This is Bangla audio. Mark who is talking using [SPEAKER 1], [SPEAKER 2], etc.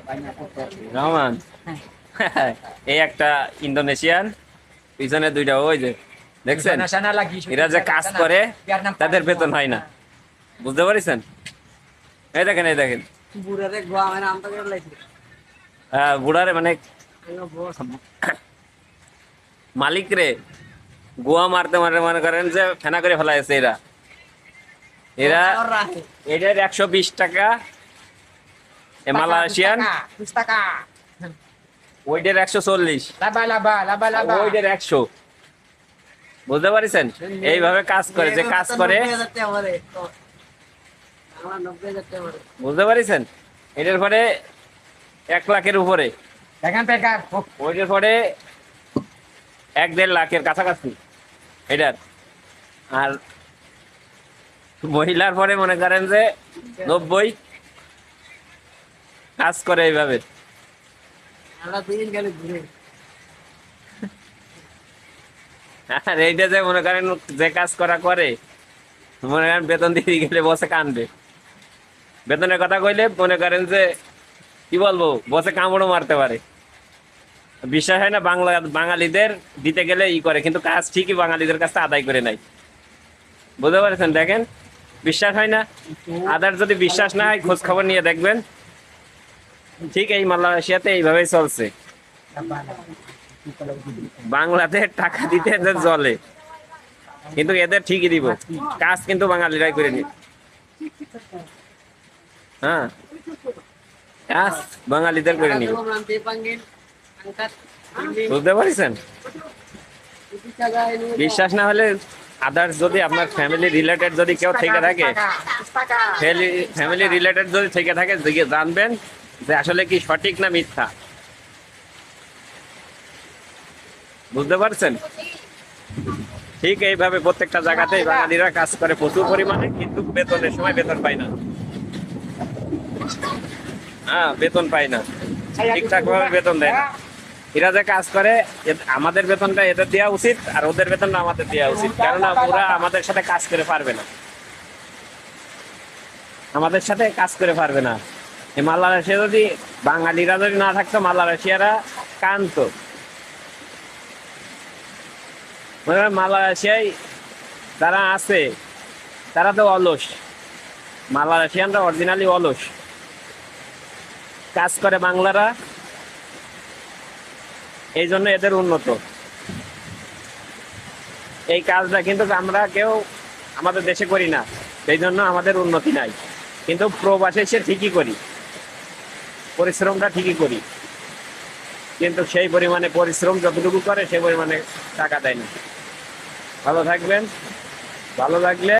[SPEAKER 1] রহমান এই একটা ইন্দোনেশিয়ান, পিছনে দুইটা, ওই যে দেখছেন এরা যে কাজ করে তাদের বেতন হয় না, বুঝতে পারছেন? এই দেখেন, এই দেখেন বুড়ারে মানে মালিক রে গোয়া মারতে মারতে মনে করেন যে ফেনা করে ফেলাইছে এরা। এরা এটার 120 টাকা মালয়েশিয়ান, ওইটার 140, ওইটার 100, বুঝতে পারছেন? এইভাবে কাজ করে, যে কাজ করে, বুঝতে পারছেন? এটার পরে 1 লাখের উপরে, ওইটার পরে 1-1.5 লাখের কাছাকাছি এটার। আর মহিলার পরে মনে করেন যে 90 কাজ করে এইভাবে। আর এইটা যে মনে করেন যে কাজ করা করে, মনে করেন বেতন দিতে গেলে বসে কানবে। বেতনের কথা কইলে মনে করেন যে কি বলবো, বসে কামড়ও মারতে পারে। বিশ্বাস হয় না, বাঙালিদের দিতে গেলে ই করে, কিন্তু কাজ ঠিকই বাঙালিদের কাছে আদায় করে নাই, বুঝতে পারছেন? দেখেন, বিশ্বাস হয় না। আদার যদি বিশ্বাস না হয় খোঁজ খবর নিয়ে দেখবেন, ঠিক এই মালয়েশিয়াতে এইভাবেই চলছে। বাংলাদেশ টাকা দিতে এদের জলে, কিন্তু এদের ঠিকই দিব, কাজ কিন্তু বাঙালিরাই করে নি। হ্যাঁ, কাজ বাঙালিদের করে নিব, বুঝতে পারছেন? বিশ্বাস না হলে আদার্স যদি আপনার ফ্যামিলি রিলেটেড যদি কেউ থেকে থাকে, ফ্যামিলি রিলেটেড যদি থেকে থাকে, জানবেন যে আসলে কি সঠিক না মিথ্যা, বুঝতে পারছেন? ঠিক এইভাবে প্রত্যেকটা জায়গাতেই বাঙালিরা কাজ করে প্রচুর পরিমাণে, কিন্তু বেতনের সময় বেতন পায় না। হ্যাঁ, বেতন পায় না, ঠিকঠাক ভাবে বেতন দেয় না। এরা যে কাজ করে, আমাদের বেতনটা এদের দেওয়া উচিত, আর ওদের বেতনটা আমাদের দেওয়া উচিত, কেননা ওরা আমাদের সাথে কাজ করে পারবে না, আমাদের সাথে কাজ করে পারবে না। এই মালয়েশিয়া যদি বাঙালিরা যদি না থাকতো, মালয়েশিয়ারা কানতো। মালয়েশিয়ায় যারা আছে তারা তো অলস, মালয়েশিয়ানরা অরিজিনালি অলস, কাজ করে বাংলারা, এই জন্য এদের উন্নত। এই কাজটা কিন্তু আমরা কেউ আমাদের দেশে করি না, সেই জন্য আমাদের উন্নতি নাই। কিন্তু প্রবাসে এসে ঠিকই করি, পরিশ্রমটা ঠিকই করি, কিন্তু সেই পরিমাণে পরিশ্রম যতটুকু করে সেই পরিমাণে টাকা দেয় না। ভালো থাকবেন, ভালো লাগলে